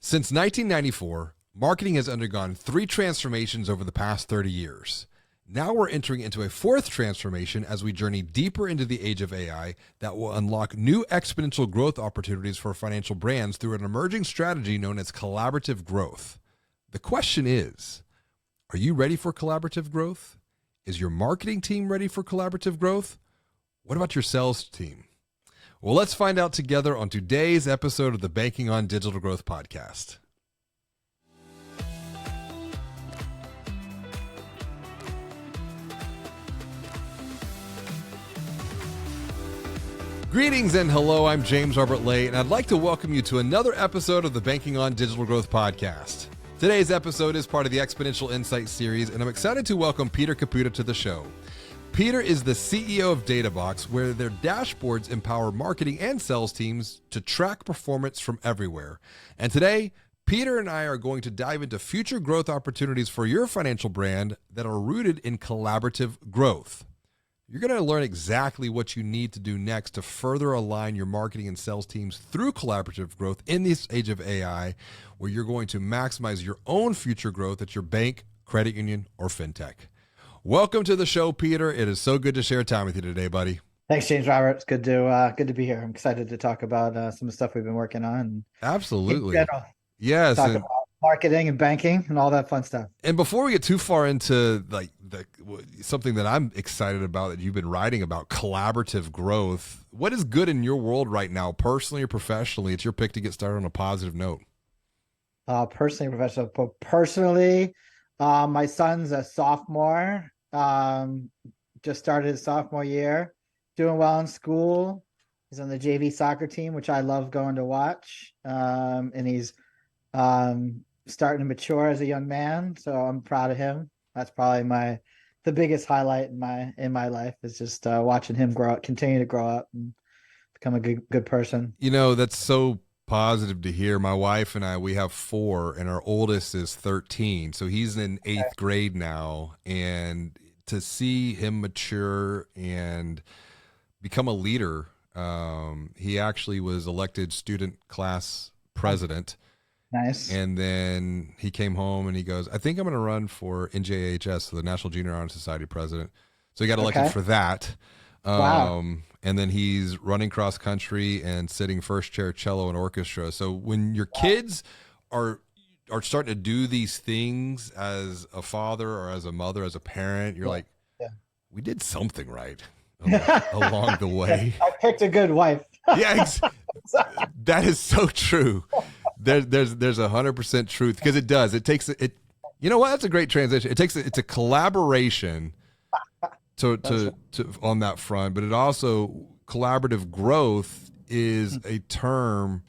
Since 1994, marketing has undergone 3 transformations over the past 30 years. Now we're entering into a 4th transformation as we journey deeper into the age of AI that will unlock new exponential growth opportunities for financial brands through an emerging strategy known as collaborative growth. The question is, are you ready for collaborative growth? Is your marketing team ready for collaborative growth? What about your sales team? Well, let's find out together on today's episode of the Banking on Digital Growth podcast. Greetings and hello, I'm James Robert Lay, and I'd like to welcome you to another episode of the Banking on Digital Growth podcast. Today's episode is part of the Exponential Insight series, and I'm excited to welcome Peter Caputa to the show. Peter is the CEO of Databox, where their dashboards empower marketing and sales teams to track performance from everywhere. And today, Peter and I are going to dive into future growth opportunities for your financial brand that are rooted in collaborative growth. You're going to learn exactly what you need to do next to further align your marketing and sales teams through collaborative growth in this age of AI, where you're going to maximize your own future growth at your bank, credit union, or fintech. Welcome to the show, Peter. It is so good to share time with you today, buddy. Thanks, James Robert. It's good to be here. I'm excited to talk about some of the stuff we've been working on. Absolutely. In general, Yes. talk about marketing and banking and all that fun stuff. And before we get too far into something that I'm excited about that you've been writing about, collaborative growth, what is good in your world right now, personally or professionally? It's your pick to get started on a positive note. Personally, professional. Personally, my son's a sophomore. Just started his sophomore year, doing well in school. He's on the JV soccer team, which I love going to watch. And he's starting to mature as a young man, so I'm proud of him. That's probably the biggest highlight in my life is just watching him grow up, continue to grow up and become a good person. You know, that's so positive to hear. My wife and I, we have 4, and our oldest is 13, so he's in 8th grade now, and to see him mature and become a leader, he actually was elected student class president. Nice. And then he came home and he goes, I think I'm going to run for NJHS, so the National Junior Honor Society president. So he got elected for that. Wow. And then he's running cross country and sitting first chair cello and orchestra. So when your kids are starting to do these things as a father or as a mother, as a parent, you're like, we did something right along the way. I picked a good wife. Yeah, that is so true. There's 100% truth, because it does. It takes it. You know what? That's a great transition. It's a collaboration to on that front, but it also, collaborative growth is a term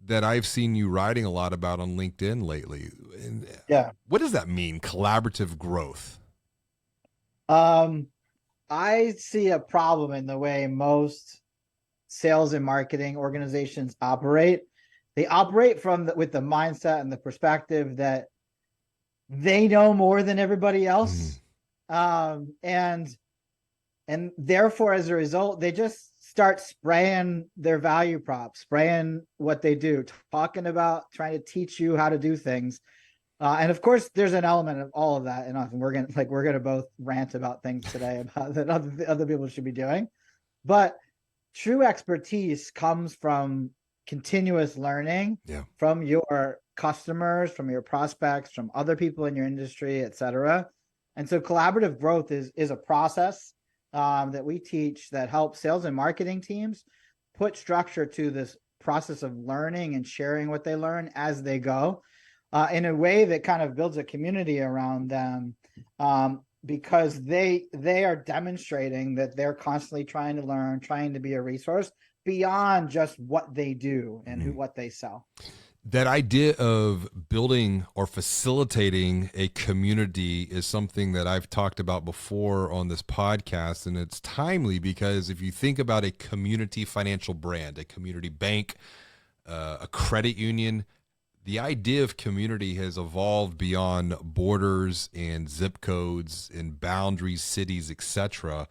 that I've seen you writing a lot about on LinkedIn lately. And what does that mean? Collaborative growth. I see a problem in the way most sales and marketing organizations operate. They operate with the mindset and the perspective that they know more than everybody else. And therefore, as a result, they just start spraying their value props, spraying what they do, talking about trying to teach you how to do things. And of course, there's an element of all of that. And we're gonna both rant about things today about that other people should be doing. But true expertise comes from continuous learning from your customers, from your prospects, from other people in your industry, et cetera. And so collaborative growth is a process that we teach that helps sales and marketing teams put structure to this process of learning and sharing what they learn as they go in a way that kind of builds a community around them, because they are demonstrating that they're constantly trying to learn, trying to be a resource beyond just what they do and what they sell. That idea of building or facilitating a community is something that I've talked about before on this podcast, and it's timely because if you think about a community financial brand, a community bank, a credit union, the idea of community has evolved beyond borders and zip codes and boundaries, cities, etc.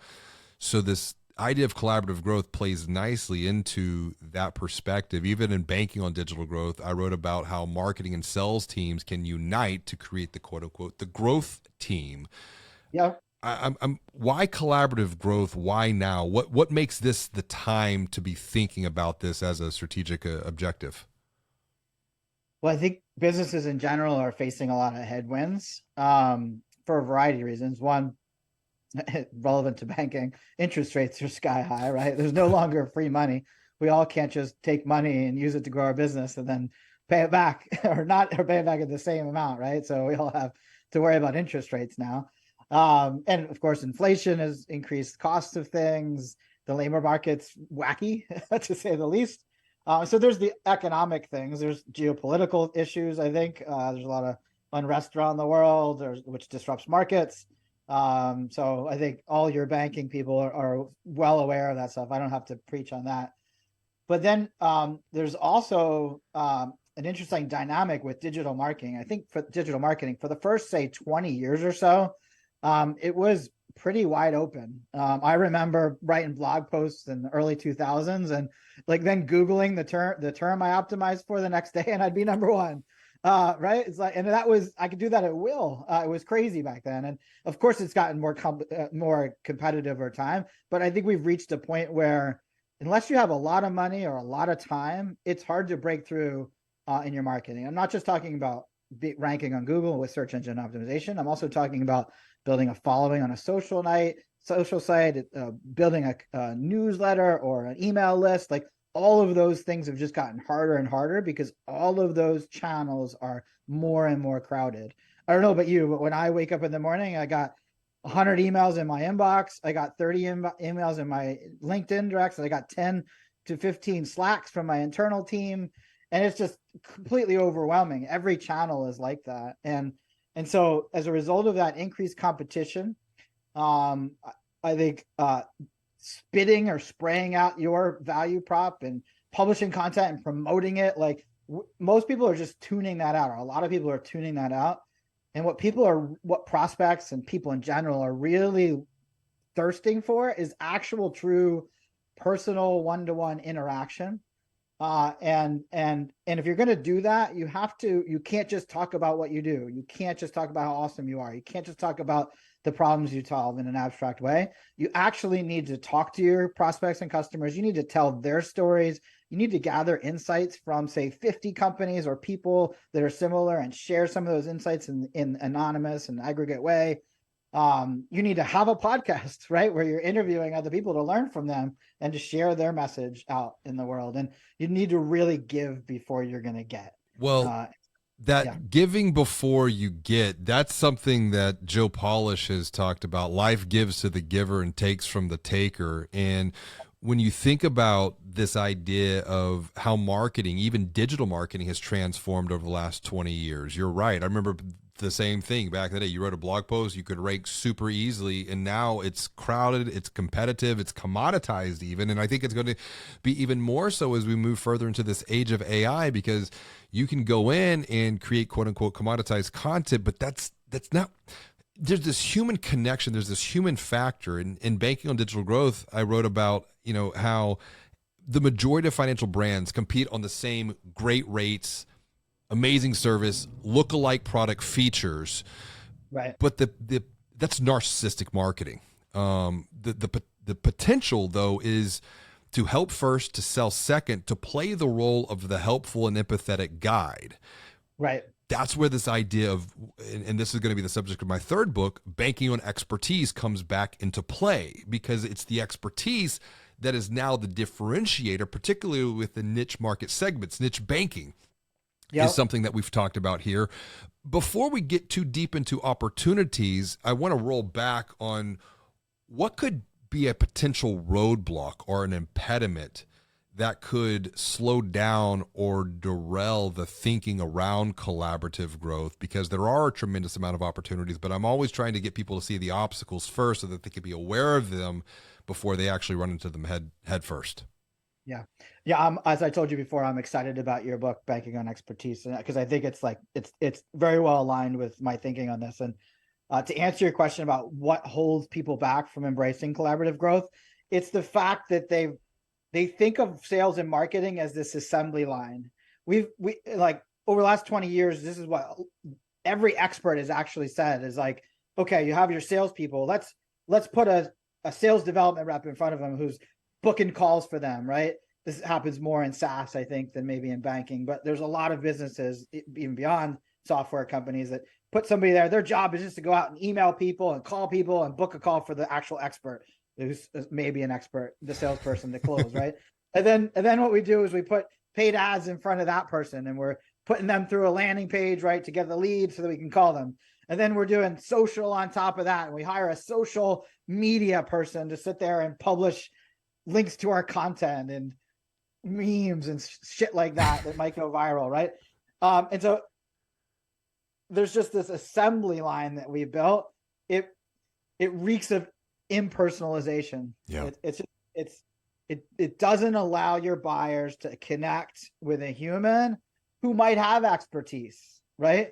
So this idea of collaborative growth plays nicely into that perspective. Even in banking on digital growth, I wrote about how marketing and sales teams can unite to create the quote unquote the growth team. Yeah. I'm why collaborative growth? Why now? What makes this the time to be thinking about this as a strategic objective? Well, I think businesses in general are facing a lot of headwinds for a variety of reasons. One, relevant to banking, interest rates are sky high, right? There's no longer free money. We all can't just take money and use it to grow our business and then pay it back or not, or pay it back at the same amount, right? So we all have to worry about interest rates now. And of course, inflation has increased costs of things. The labor market's wacky, to say the least. So there's the economic things. There's geopolitical issues. I think there's a lot of unrest around the world, which disrupts markets. So I think all your banking people are well aware of that stuff. I don't have to preach on that. But then there's also an interesting dynamic with digital marketing. I think for digital marketing, for the first, say, 20 years or so, it was pretty wide open. I remember writing blog posts in the early 2000s and like then Googling the term I optimized for the next day and I'd be number one. Right. It's like, and that was, I could do that at will. It was crazy back then. And of course it's gotten more competitive over time, but I think we've reached a point where unless you have a lot of money or a lot of time, it's hard to break through in your marketing. I'm not just talking about ranking on Google with search engine optimization. I'm also talking about building a following on a social site, building a newsletter or an email list. Like all of those things have just gotten harder and harder because all of those channels are more and more crowded. I don't know about you, but when I wake up in the morning, I got 100 emails in my inbox. I got 30 emails in my LinkedIn directs. I got 10 to 15 Slacks from my internal team. And it's just completely overwhelming. Every channel is like that. And so as a result of that increased competition, I think spitting or spraying out your value prop and publishing content and promoting it, like most people are just tuning that out, or a lot of people are tuning that out. And what prospects and people in general are really thirsting for is actual, true, personal, one-to-one interaction. And if you're going to do that, you can't just talk about what you do. You can't just talk about how awesome you are. You can't just talk about the problems you solve in an abstract way. You actually need to talk to your prospects and customers. You need to tell their stories. You need to gather insights from, say, 50 companies or people that are similar and share some of those insights in anonymous and aggregate way. You need to have a podcast, right, where you're interviewing other people to learn from them and to share their message out in the world. And you need to really give before you're going to get. Well, giving before you get, that's something that Joe Polish has talked about. Life gives to the giver and takes from the taker. And when you think about this idea of how marketing, even digital marketing, has transformed over the last 20 years, you're right. I remember the same thing back in the day. You wrote a blog post, you could rank super easily, and now it's crowded, it's competitive, it's commoditized even. And I think it's going to be even more so as we move further into this age of AI, because you can go in and create quote unquote commoditized content, but that's not, there's this human connection, there's this human factor. In banking on digital growth, I wrote about, how the majority of financial brands compete on the same great rates, amazing service, look-alike product features, right? But that's narcissistic marketing. The potential though is to help first, to sell second, to play the role of the helpful and empathetic guide. Right. That's where this idea of, and this is going to be the subject of my third book, banking on expertise, comes back into play, because it's the expertise that is now the differentiator, particularly with the niche market segments. Niche banking is something that we've talked about here. Before we get too deep into opportunities, I want to roll back on what could be a potential roadblock or an impediment that could slow down or derail the thinking around collaborative growth, because there are a tremendous amount of opportunities, but I'm always trying to get people to see the obstacles first so that they can be aware of them before they actually run into them head first. Yeah. As I told you before, I'm excited about your book, Banking on Expertise, because I think it's very well aligned with my thinking on this. And to answer your question about what holds people back from embracing collaborative growth, it's the fact that they think of sales and marketing as this assembly line. We like over the last 20 years, this is what every expert has actually said is like, okay, you have your salespeople. Let's put a sales development rep in front of them who's booking calls for them, right? This happens more in SaaS, I think, than maybe in banking, but there's a lot of businesses, even beyond software companies, that put somebody there. Their job is just to go out and email people and call people and book a call for the actual expert, who's maybe an expert, the salesperson to close, right? And then what we do is we put paid ads in front of that person, and we're putting them through a landing page, right, to get the lead so that we can call them. And then we're doing social on top of that, and we hire a social media person to sit there and publish links to our content and memes and shit like that might go viral, right? And so there's just this assembly line that we built. It reeks of impersonalization. Yeah. It doesn't allow your buyers to connect with a human who might have expertise, right?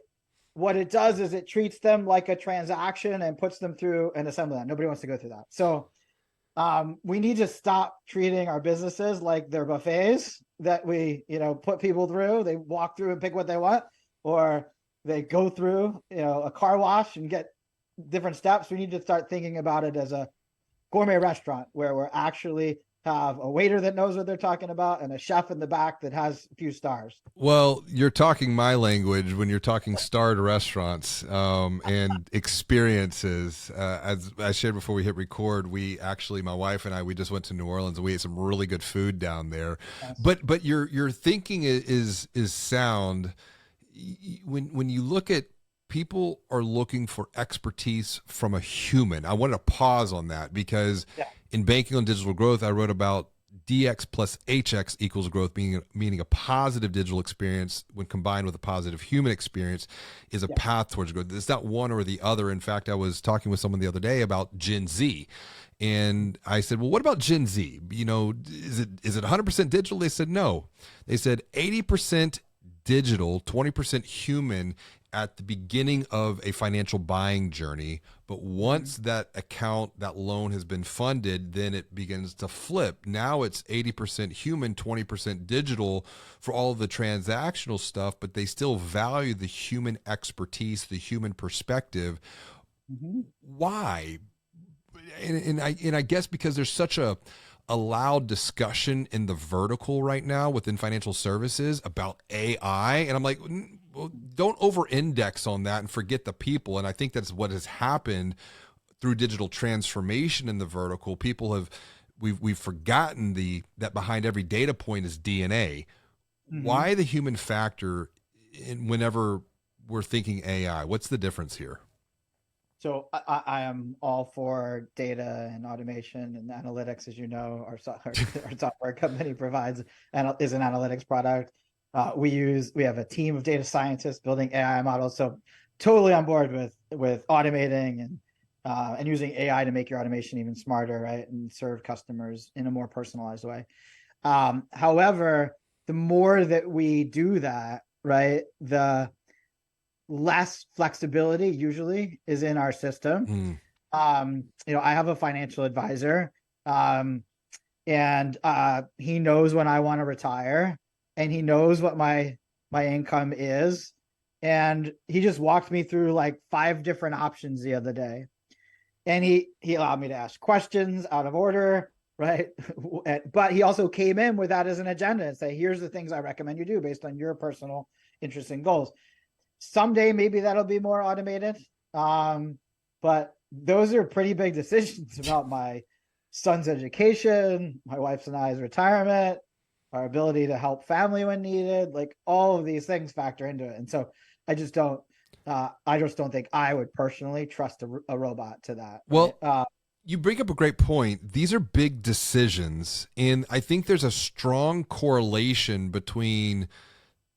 What it does is it treats them like a transaction and puts them through an assembly line. Nobody wants to go through that. So we need to stop treating our businesses like they're buffets that we, put people through. They walk through and pick what they want, or they go through, a car wash and get different steps. We need to start thinking about it as a gourmet restaurant where we're actually have a waiter that knows what they're talking about and a chef in the back that has a few stars. Well, you're talking my language when you're talking starred restaurants and experiences. As I shared before we hit record, my wife and I, we just went to New Orleans and we ate some really good food down there. Yes. But your thinking is sound. When you look at people are looking for expertise from a human. I wanted to pause on that because in Banking on Digital Growth, I wrote about DX plus HX equals growth, meaning a positive digital experience when combined with a positive human experience is a path towards growth. It's not one or the other. In fact, I was talking with someone the other day about Gen Z. And I said, well, what about Gen Z? Is it 100% digital? They said, no. They said 80% digital, 20% human at the beginning of a financial buying journey. But once that loan has been funded, then it begins to flip. Now it's 80% human, 20% digital for all of the transactional stuff, but they still value the human expertise, the human perspective. Mm-hmm. Why? And I guess because there's such a loud discussion in the vertical right now within financial services about AI. And I'm like, well, don't over-index on that and forget the people. And I think that's what has happened through digital transformation in the vertical. We've forgotten that behind every data point is DNA. Mm-hmm. Why the human factor whenever we're thinking AI? What's the difference here? So I am all for data and automation and analytics. As you know, our software company provides is an analytics product. We have a team of data scientists building AI models. So totally on board with automating and using AI to make your automation even smarter, right? And serve customers in a more personalized way. However, the more that we do that, right, the less flexibility usually is in our system. I have a financial advisor, and he knows when I want to retire, and he knows what my income is. And he just walked me through like 5 different options the other day. And he allowed me to ask questions out of order, right? But he also came in with that as an agenda and say, here's the things I recommend you do based on your personal interests and goals. Someday, maybe that'll be more automated. But those are pretty big decisions about my son's education, my wife's and I's retirement, our ability to help family when needed. Like all of these things factor into it. And so I just don't think I would personally trust a robot to that. Well, right? You bring up a great point. These are big decisions. And I think there's a strong correlation between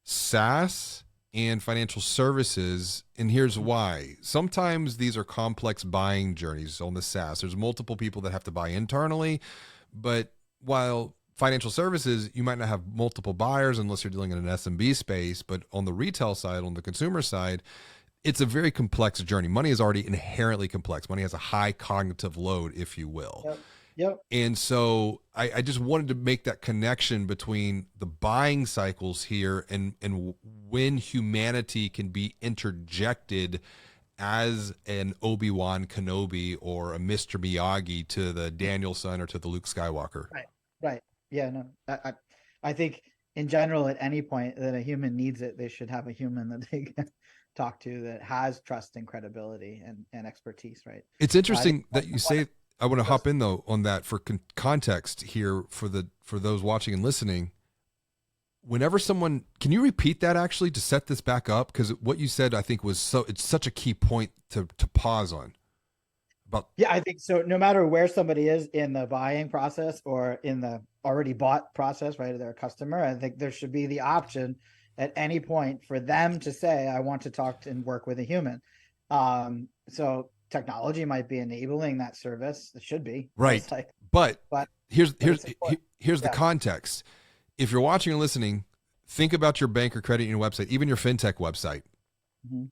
SaaS and financial services, and here's why. Sometimes these are complex buying journeys on the SaaS. There's multiple people that have to buy internally, but while financial services, you might not have multiple buyers unless you're dealing in an SMB space, but on the retail side, on the consumer side, it's a very complex journey. Money is already inherently complex. Money has a high cognitive load, if you will. Yep. Yep. And so I just wanted to make that connection between the buying cycles here and when humanity can be interjected as an Obi-Wan Kenobi or a Mr. Miyagi to the Danielson or to the Luke Skywalker. Right. Right. Yeah. No. I think in general, at any point that a human needs it, they should have a human that they can talk to that has trust and credibility and expertise. Right. It's I think interesting that you say. I want to hop in though on that for context here for those watching and listening. Whenever someone, can you repeat that actually to set this back up? Because what you said, I think it's such a key point to pause on. About Yeah, I think so. No matter where somebody is in the buying process or in the already bought process, right, they're a customer, I think there should be the option at any point for them to say, I want to talk and work with a human. So technology might be enabling that service. It should be. right, It's like, but but here's it's important. here's the Yeah. context. If you're watching and listening, think about your bank or credit union website, even your fintech website. Mhm.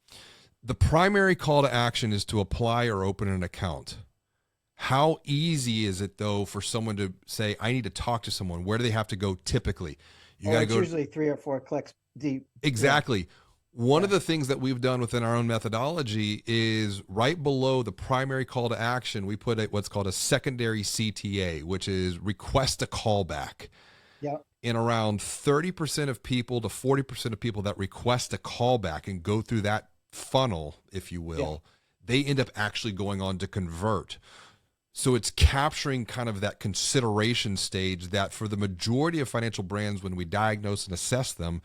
The primary call to action is to apply or open an account. How easy is it though for someone to say, I need to talk to someone? Where do they have to go typically? You got to It's go usually 3 or 4 clicks deep. exactly. One of Yeah. the things that we've done within our own methodology is right below the primary call to action, we put what's called a secondary CTA, which is request a callback. Yeah. In around 30% of people to 40% of people that request a callback and go through that funnel, if you will, they end up actually going on to convert. So it's capturing kind of that consideration stage that for the majority of financial brands, when we diagnose and assess them,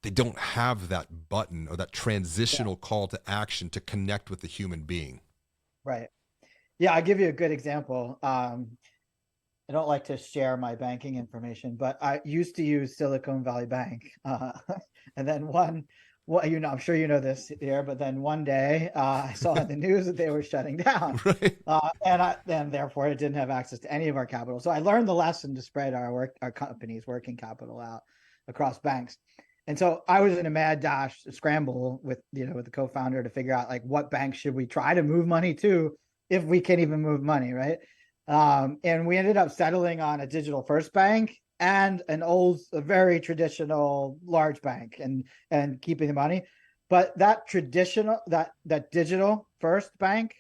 they don't have that button or that transitional call to action to connect with the human being. Right. Yeah, I'll give you a good example. I don't like to share my banking information, but I used to use Silicon Valley Bank. And then well, I'm sure you know this here, but then one day I saw in the news that they were shutting down. Right. And therefore it didn't have access to any of our capital. So I learned the lesson to spread our company's working capital out across banks. And so I was in a mad dash scramble with the co-founder to figure out like what bank should we try to move money to if we can even move money, right? And we ended up settling on a digital first bank and a very traditional large bank and keeping the money. But that digital first bank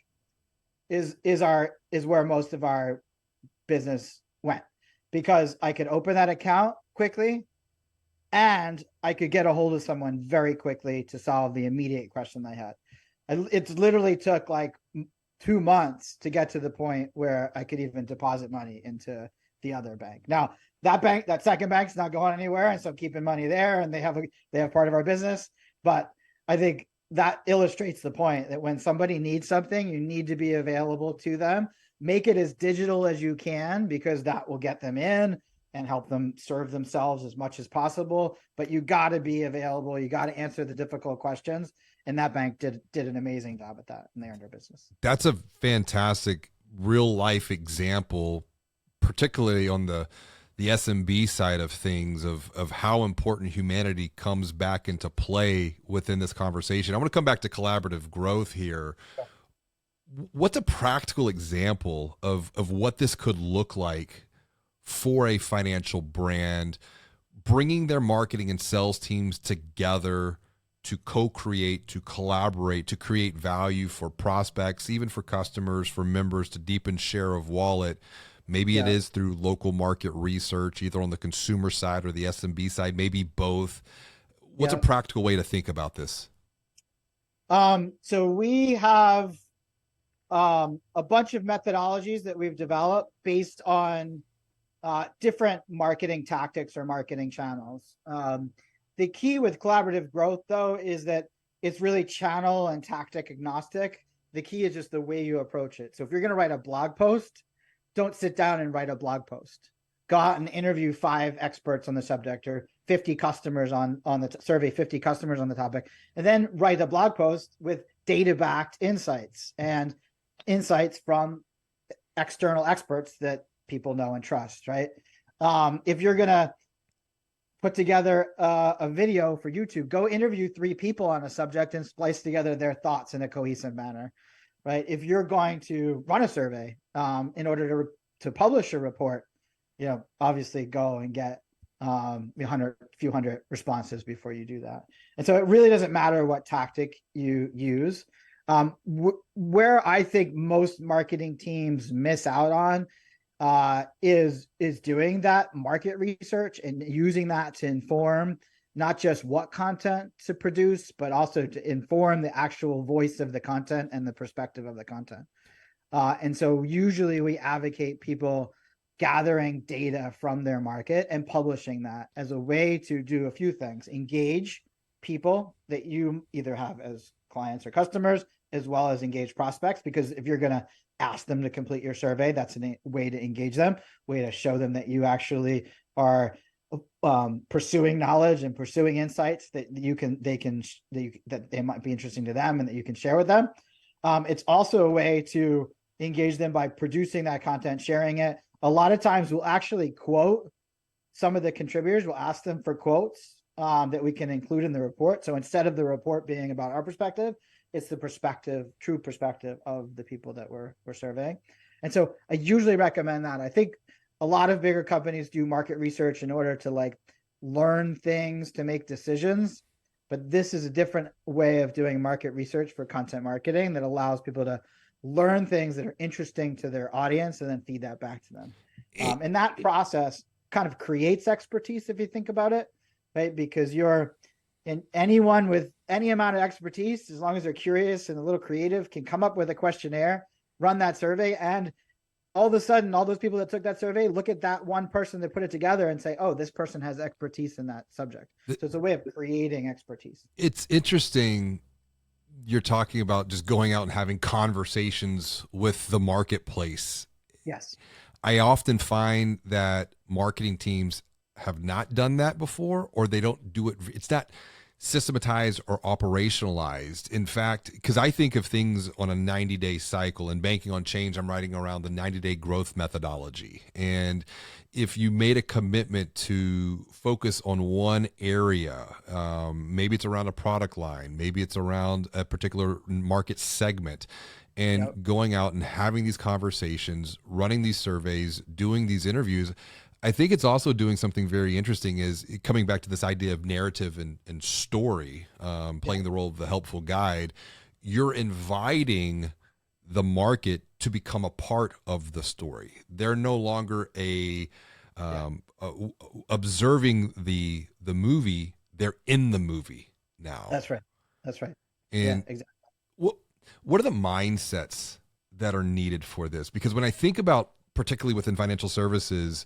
is where most of our business went, because I could open that account quickly and I could get a hold of someone very quickly to solve the immediate question I had. It literally took like 2 months to get to the point where I could even deposit money into the other bank. Now that second bank's not going anywhere, and so I'm keeping money there, and they have part of our business. But I think that illustrates the point that when somebody needs something, you need to be available to them. Make it as digital as you can, because that will get them in and help them serve themselves as much as possible. But you got to be available. You got to answer the difficult questions. And that bank did an amazing job at that, and they earned our business. That's a fantastic real life example, particularly on the SMB side of things, of how important humanity comes back into play within this conversation. I want to come back to collaborative growth here. What's a practical example of what this could look like for a financial brand, bringing their marketing and sales teams together to co-create, to collaborate, to create value for prospects, even for customers, for members, to deepen share of wallet? Maybe it is through local market research, either on the consumer side or the SMB side, maybe both. What's a practical way to think about this? So we have a bunch of methodologies that we've developed based on different marketing tactics or marketing channels. The key with collaborative growth, though, is that it's really channel and tactic agnostic. The key is just the way you approach it. So if you're going to write a blog post, don't sit down and write a blog post. Go out and interview 5 experts on the subject, or 50 customers on the survey 50 customers on the topic, and then write a blog post with data-backed insights and insights from external experts that people know and trust, right? If you're going to put together a video for YouTube, go interview 3 people on a subject and splice together their thoughts in a cohesive manner, right? If you're going to run a survey in order to to publish a report, obviously go and get a few hundred responses before you do that. And so it really doesn't matter what tactic you use. Where I think most marketing teams miss out on is doing that market research and using that to inform not just what content to produce, but also to inform the actual voice of the content and the perspective of the content. And so usually we advocate people gathering data from their market and publishing that as a way to do a few things: engage people that you either have as clients or customers, as well as engage prospects. Because if you're going to ask them to complete your survey, that's a way to engage them, way to show them that you actually are pursuing knowledge and pursuing insights that they might be interesting to them and that you can share with them. It's also a way to engage them by producing that content, sharing it. A lot of times we'll actually quote some of the contributors. We'll ask them for quotes that we can include in the report. So instead of the report being about our perspective, it's the true perspective of the people that we're surveying. And so I usually recommend that. I think a lot of bigger companies do market research in order to learn things to make decisions. But this is a different way of doing market research for content marketing that allows people to learn things that are interesting to their audience and then feed that back to them. And that process kind of creates expertise if you think about it, right? Because anyone with any amount of expertise, as long as they're curious and a little creative, can come up with a questionnaire, run that survey, and all of a sudden, all those people that took that survey look at that one person that put it together and say, oh, this person has expertise in that subject. So it's a way of creating expertise. It's interesting. You're talking about just going out and having conversations with the marketplace. Yes. I often find that marketing teams have not done that before, or they don't do it. It's not systematized or operationalized. In fact, because I think of things on a 90-day cycle, and Banking on Change, I'm writing around the 90-day growth methodology. And if you made a commitment to focus on one area, maybe it's around a product line, maybe it's around a particular market segment, and going out and having these conversations, running these surveys, doing these interviews, I think it's also doing something very interesting, is coming back to this idea of narrative and story, playing the role of the helpful guide. You're inviting the market to become a part of the story. They're no longer observing the movie. They're in the movie now. That's right. And exactly. What are the mindsets that are needed for this? Because when I think about, particularly within financial services,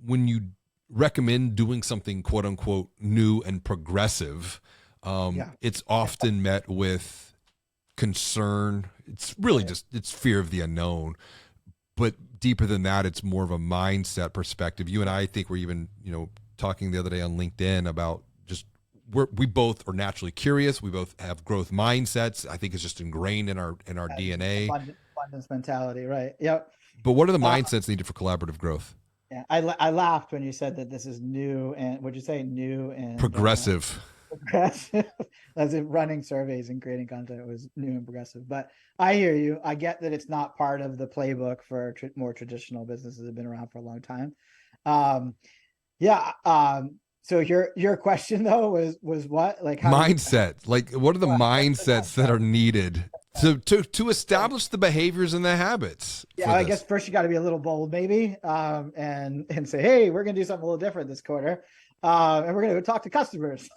when you recommend doing something quote unquote new and progressive, it's often met with concern. It's really just, it's fear of the unknown. But deeper than that, it's more of a mindset perspective. You and I think we're even, talking the other day on LinkedIn about just, we both are naturally curious. We both have growth mindsets. I think it's just ingrained in our DNA. Abundance mentality, right? Yep. But what are the mindsets needed for collaborative growth? Yeah, I laughed when you said that this is new and what'd you say? New and progressive. Progressive. As in running surveys and creating content was new and progressive. But I hear you. I get that it's not part of the playbook for more traditional businesses that have been around for a long time. So your question though was what? Like how mindset. Like what are the mindsets that are needed to establish the behaviors and the habits? Yeah, I guess first you got to be a little bold, maybe, and say, hey, we're gonna do something a little different this quarter, and we're gonna go talk to customers.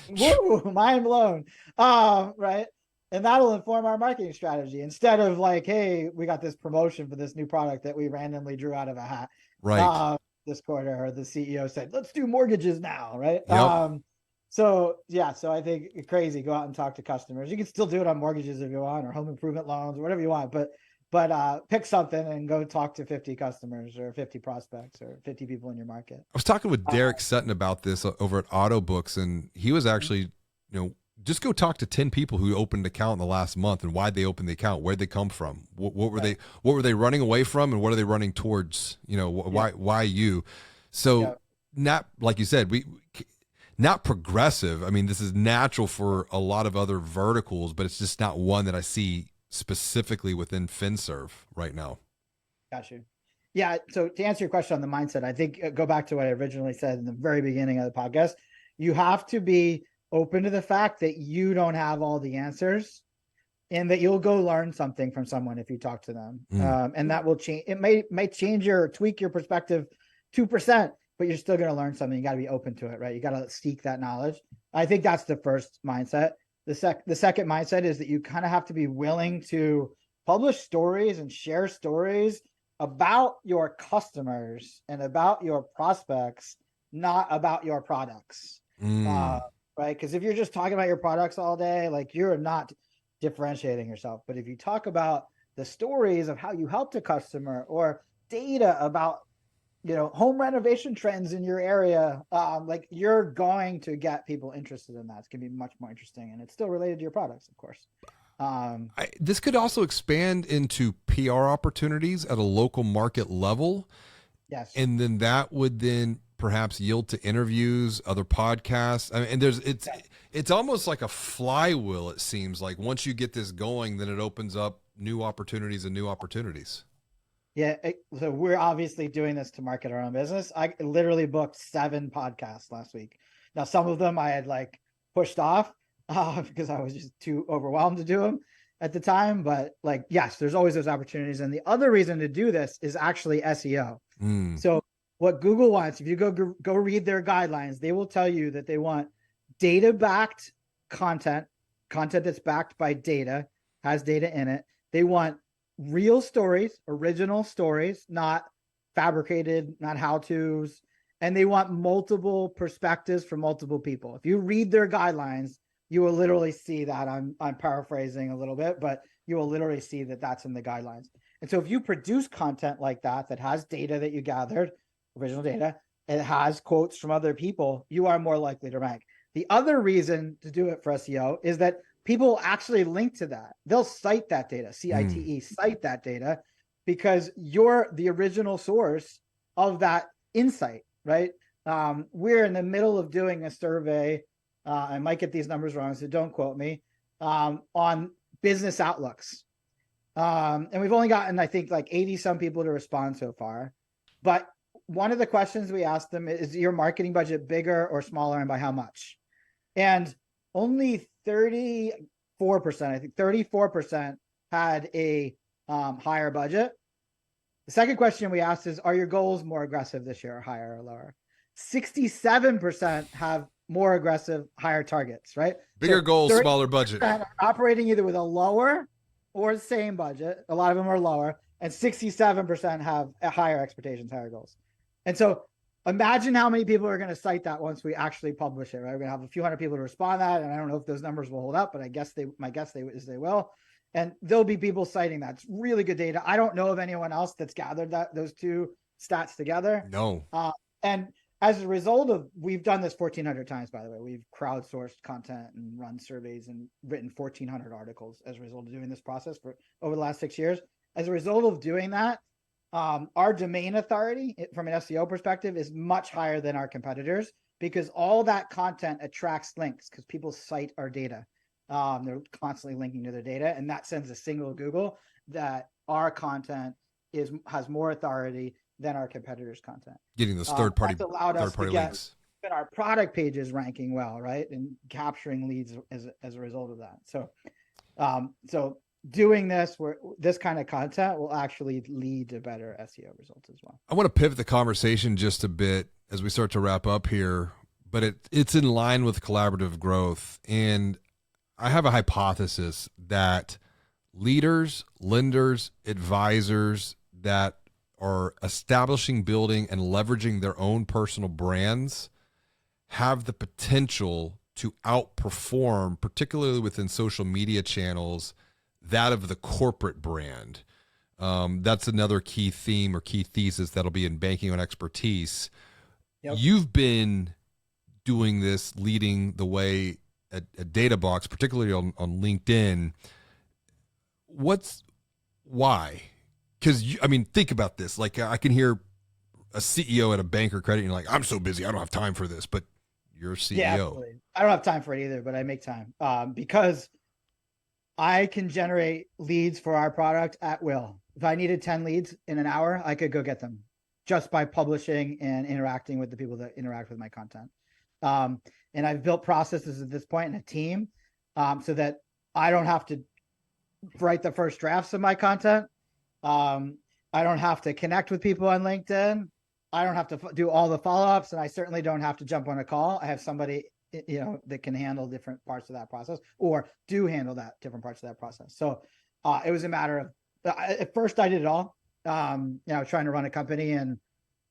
Woo, mind blown, right? And that'll inform our marketing strategy instead of like, hey, we got this promotion for this new product that we randomly drew out of a hat, right? This quarter, or the CEO said, let's do mortgages now, right? Yep. So I think it's crazy. Go out and talk to customers. You can still do it on mortgages if you want, or home improvement loans, or whatever you want. But pick something and go talk to 50 customers, or 50 prospects, or 50 people in your market. I was talking with Derek Sutton about this over at Autobooks, and he was actually, just go talk to 10 people who opened an account in the last month and why they opened the account, where'd they come from, what were they running away from, and what are they running towards? Why you? So not like you said, not progressive. I mean, this is natural for a lot of other verticals, but it's just not one that I see specifically within FinServ right now. Got you. Yeah. So to answer your question on the mindset, I think go back to what I originally said in the very beginning of the podcast. You have to be open to the fact that you don't have all the answers, and that you'll go learn something from someone if you talk to them. And that will change. It may change your tweak your perspective 2%, but you're still going to learn something. You got to be open to it, right? You got to seek that knowledge. I think that's the first mindset. The second mindset is that you kind of have to be willing to publish stories and share stories about your customers and about your prospects, not about your products. Right? Because if you're just talking about your products all day, like, you're not differentiating yourself. But if you talk about the stories of how you helped a customer, or data about, home renovation trends in your area, like, you're going to get people interested in that. It's going to be much more interesting, and it's still related to your products, of course. This could also expand into PR opportunities at a local market level. Yes. And then that would then perhaps yield to interviews, other podcasts. I mean, and it's almost like a flywheel. It seems like once you get this going, then it opens up new opportunities and new opportunities. Yeah. So we're obviously doing this to market our own business. I literally booked 7 podcasts last week. Now, some of them I had like pushed off because I was just too overwhelmed to do them at the time. But like, yes, there's always those opportunities. And the other reason to do this is actually SEO. So what Google wants, if you go read their guidelines, they will tell you that they want data-backed content that's backed by data, has data in it. They want real stories, original stories, not fabricated, not how-tos. And they want multiple perspectives from multiple people. If you read their guidelines, you will literally see that. I'm paraphrasing a little bit, but you will literally see that that's in the guidelines. And so if you produce content like that has data that you gathered, original data, it has quotes from other people, you are more likely to rank. The other reason to do it for SEO is that people actually link to that. They'll cite that data, CITE, cite that data, because you're the original source of that insight, right? We're in the middle of doing a survey. I might get these numbers wrong, so don't quote me, on business outlooks. And we've only gotten, I think, like 80 some people to respond so far. But one of the questions we asked them is your marketing budget bigger or smaller, and by how much? And only 34%, I think 34% had a higher budget. The second question we asked is, are your goals more aggressive this year, or higher or lower? 67% have more aggressive, higher targets, right? Bigger goals, smaller budget. Operating either with a lower or the same budget. A lot of them are lower, and 67% have higher expectations, higher goals. And so imagine how many people are going to cite that once we actually publish it, right? We're going to have a few hundred people to respond to that. And I don't know if those numbers will hold up, but my guess is they will. And there'll be people citing that. It's really good data. I don't know of anyone else that's gathered those two stats together. No. And as a result of, we've done this 1,400 times, by the way. We've crowdsourced content and run surveys and written 1,400 articles as a result of doing this process for over the last 6 years. As a result of doing that, our domain authority from an SEO perspective is much higher than our competitors, because all that content attracts links because people cite our data. They're constantly linking to their data, and that sends a signal to Google that our content has more authority than our competitors' content. Getting those third-party links. And our product pages ranking well, right, and capturing leads as a result of that. So doing this kind of content will actually lead to better SEO results as well. I want to pivot the conversation just a bit as we start to wrap up here, but it's in line with collaborative growth. And I have a hypothesis that leaders, lenders, advisors that are establishing, building, and leveraging their own personal brands have the potential to outperform, particularly within social media channels, that of the corporate brand. That's another key theme or key thesis that'll be in Banking on Expertise. Yep. You've been doing this, leading the way at Databox, particularly on LinkedIn. Why? Because, think about this. Like, I can hear a CEO at a bank or credit, and you're like, I'm so busy, I don't have time for this. But you're a CEO. Yeah, absolutely. I don't have time for it either, but I make time because I can generate leads for our product at will. if I needed 10 leads in an hour, I could go get them just by publishing and interacting with the people that interact with my content. And I've built processes at this point in a team, so that I don't have to write the first drafts of my content. I don't have to connect with people on LinkedIn. I don't have to do all the follow-ups, and I certainly don't have to jump on a call. I have somebody, that can handle different parts of that process, or do handle that different parts of that process. So it was a matter of, at first I did it all, trying to run a company and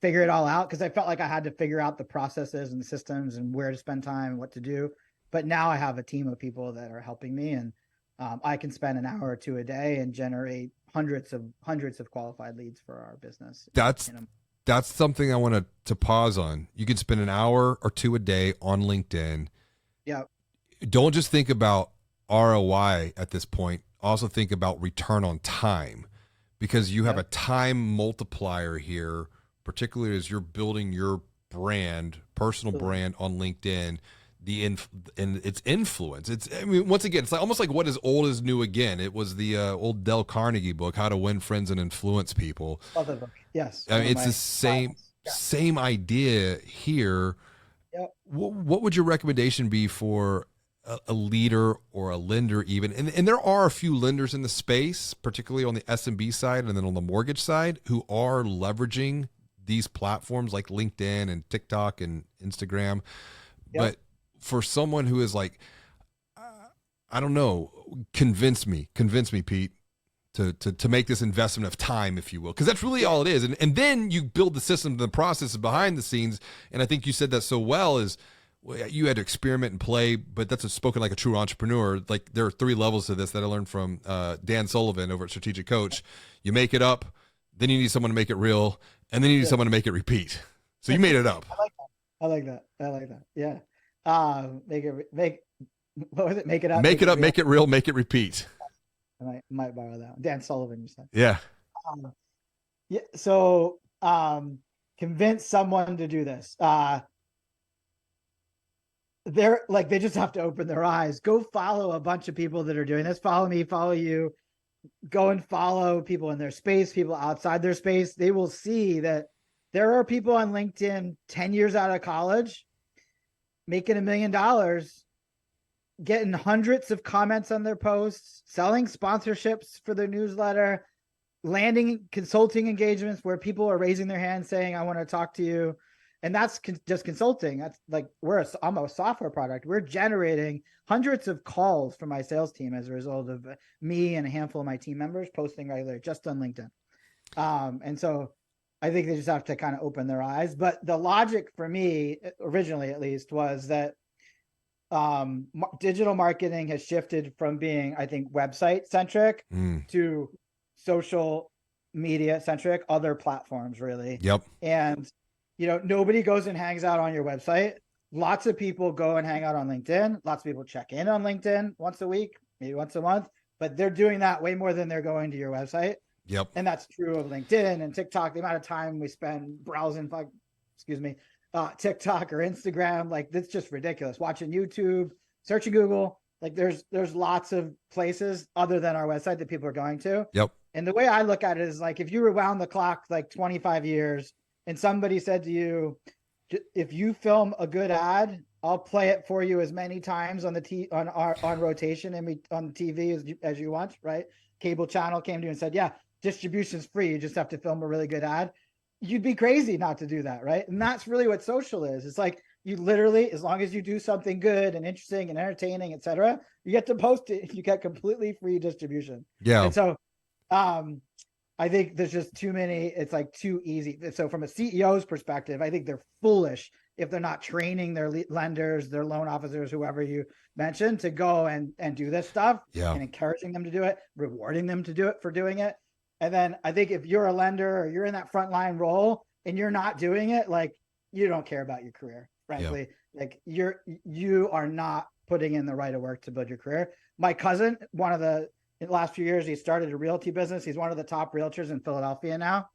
figure it all out, because I felt like I had to figure out the processes and the systems and where to spend time and what to do. But now I have a team of people that are helping me, and I can spend an hour or two a day and generate hundreds of qualified leads for our business. That's something I want to pause on. You can spend an hour or two a day on LinkedIn. Yeah. Don't just think about ROI at this point. Also think about return on time, because you have a time multiplier here, particularly as you're building your brand, personal brand on LinkedIn. And its influence. Once again, it's like almost like what is old is new again. It was the old Dale Carnegie book, How to Win Friends and Influence People. Love that book. Yes. It's the same idea here. Yep. What would your recommendation be for a leader or a lender even? And there are a few lenders in the space, particularly on the SMB side and then on the mortgage side, who are leveraging these platforms like LinkedIn and TikTok and Instagram. Yep. But for someone who is like, I don't know, convince me, Pete, to make this investment of time, if you will, because that's really all it is. And then you build the system and the processes behind the scenes. And I think you said that so well, is you had to experiment and play, but that's spoken like a true entrepreneur. Like, there are 3 levels to this that I learned from Dan Sullivan over at Strategic Coach. You make it up, then you need someone to make it real, and then you need someone to make it repeat. So you made it up. I like that. Yeah. What was it? Make it up. Make it up. Make it real. Make it repeat. I might borrow that one. Dan Sullivan, you said. Yeah. Yeah. So, convince someone to do this. They just have to open their eyes. Go follow a bunch of people that are doing this. Follow me, follow you. Go and follow people in their space, people outside their space. They will see that there are people on LinkedIn 10 years out of college making $1 million, getting hundreds of comments on their posts, selling sponsorships for their newsletter, landing consulting engagements where people are raising their hand saying, I want to talk to you. And that's just consulting. That's like, I'm a software product. We're generating hundreds of calls from my sales team as a result of me and a handful of my team members posting regularly just on LinkedIn. And so I think they just have to kind of open their eyes. But the logic for me, originally at least, was that digital marketing has shifted from being, I think, website centric to social media centric, other platforms, really. Yep. And, nobody goes and hangs out on your website. Lots of people go and hang out on LinkedIn. Lots of people check in on LinkedIn once a week, maybe once a month, but they're doing that way more than they're going to your website. Yep. And that's true of LinkedIn and TikTok. The amount of time we spend browsing, TikTok or Instagram, like, that's just ridiculous. Watching YouTube, searching Google, like there's lots of places other than our website that people are going to. Yep. And the way I look at it is like, if you rewound the clock like 25 years and somebody said to you, if you film a good ad, I'll play it for you as many times on on rotation and on the TV as you want, right? Cable channel came to you and said, yeah, distribution's free. You just have to film a really good ad. You'd be crazy not to do that, right? And that's really what social is. It's like, you literally, as long as you do something good and interesting and entertaining, etc., you get to post it. You get completely free distribution. Yeah. And so, I think there's just too many. It's like too easy. So from a CEO's perspective, I think they're foolish if they're not training their lenders, their loan officers, whoever you mentioned, to go and do this stuff. Yeah. And encouraging them to do it, rewarding them to do it for doing it. And then I think if you're a lender or you're in that frontline role and you're not doing it, like, you don't care about your career, frankly. Yeah. Like, you are not putting in the right of work to build your career. My cousin, in the last few years, he started a realty business. He's one of the top realtors in Philadelphia now.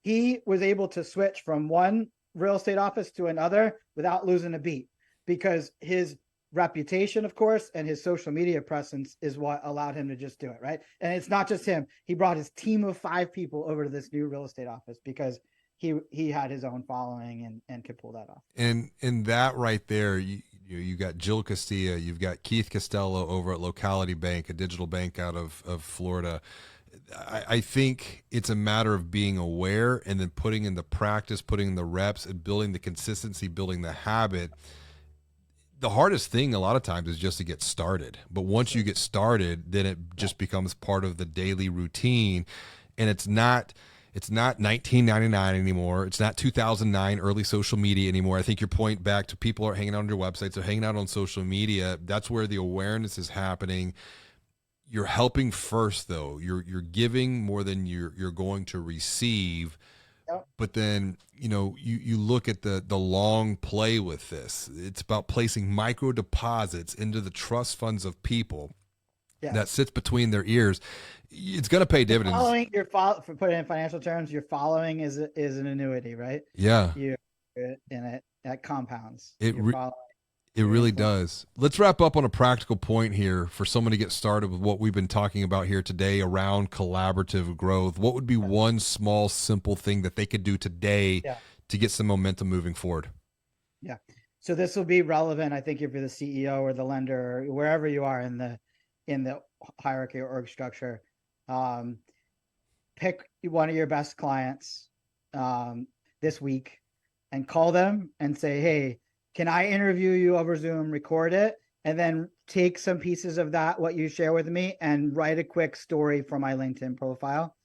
He was able to switch from one real estate office to another without losing a beat, because his reputation, of course, and his social media presence is what allowed him to just do it, right? And it's not just him. He brought his team of 5 people over to this new real estate office because he had his own following and could pull that off. And that right there, you got Jill Castilla, you've got Keith Costello over at Locality Bank, a digital bank out of Florida. I think it's a matter of being aware and then putting in the practice, putting in the reps, and building the consistency, building the habit. The hardest thing a lot of times is just to get started. But once you get started, then it just becomes part of the daily routine. And it's not 1999 anymore. It's not 2009 early social media anymore. I think your point back to people are hanging out on your websites, they're hanging out on social media. That's where the awareness is happening. You're helping first, though. You're giving more than you're going to receive. Yep. But then, you look at the long play with this. It's about placing micro deposits into the trust funds of people that sits between their ears. It's going to pay dividends. For putting it in financial terms, your following is an annuity, right? Yeah. And it compounds. It really does. Let's wrap up on a practical point here for someone to get started with what we've been talking about here today around collaborative growth. What would be one small, simple thing that they could do today to get some momentum moving forward? Yeah. So this will be relevant, I think, if you're the CEO or the lender or wherever you are in the hierarchy or org structure. Pick one of your best clients this week and call them and say, hey, can I interview you over Zoom, record it, and then take some pieces of that, what you share with me, and write a quick story for my LinkedIn profile.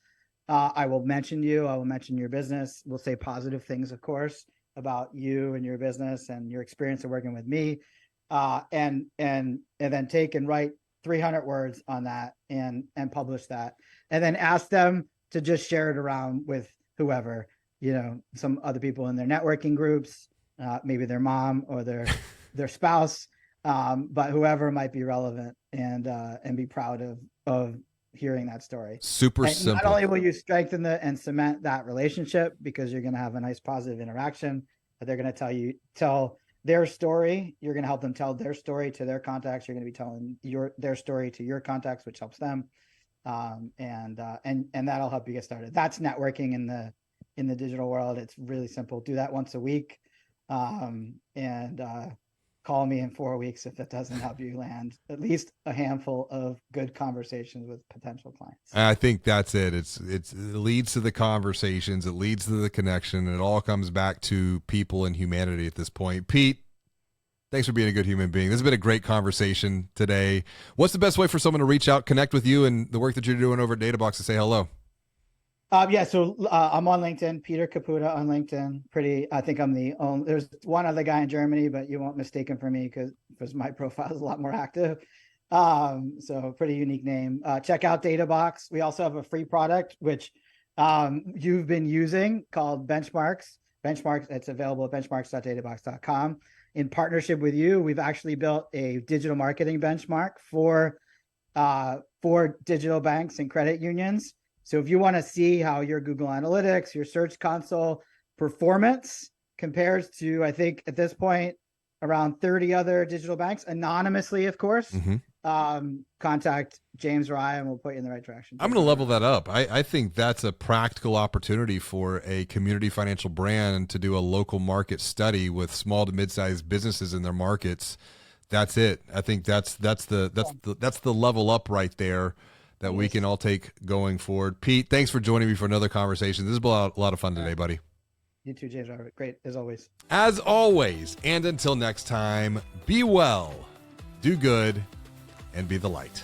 I will mention you. I will mention your business. We'll say positive things, of course, about you and your business and your experience of working with me. And then take and write 300 words on that and publish that. And then ask them to just share it around with whoever, some other people in their networking groups, maybe their mom or their spouse, but whoever might be relevant, and be proud of hearing that story. Super simple. Not only will you strengthen and cement that relationship because you're going to have a nice positive interaction, but they're going to tell their story. You're going to help them tell their story to their contacts. You're going to be telling their story to your contacts, which helps them. And that'll help you get started. That's networking in the digital world. It's really simple. Do that once a week. And call me in 4 weeks if that doesn't help you land at least a handful of good conversations with potential clients. I think that's it. It leads to the conversations. It leads to the connection. And it all comes back to people and humanity at this point. Pete, thanks for being a good human being. This has been a great conversation today. What's the best way for someone to reach out, connect with you and the work that you're doing over at Databox, to say hello? So I'm on LinkedIn, Peter Caputa on LinkedIn. I think I'm the only, there's one other guy in Germany, but you won't mistake him for me because my profile is a lot more active. So pretty unique name. Check out Databox. We also have a free product, which you've been using, called Benchmarks. It's available at benchmarks.databox.com. In partnership with you, we've actually built a digital marketing benchmark for digital banks and credit unions. So if you want to see how your Google Analytics, your Search Console performance compares to, I think at this point, around 30 other digital banks, anonymously, of course, contact James or I, and we'll put you in the right direction. I'm going to level that up. I think that's a practical opportunity for a community financial brand to do a local market study with small to mid-sized businesses in their markets. That's it. I think that's the level up right there that we can all take going forward. Pete, thanks for joining me for another conversation. This has been a lot of fun today, buddy. You too, James Robert. Great, as always. As always, and until next time, be well, do good, and be the light.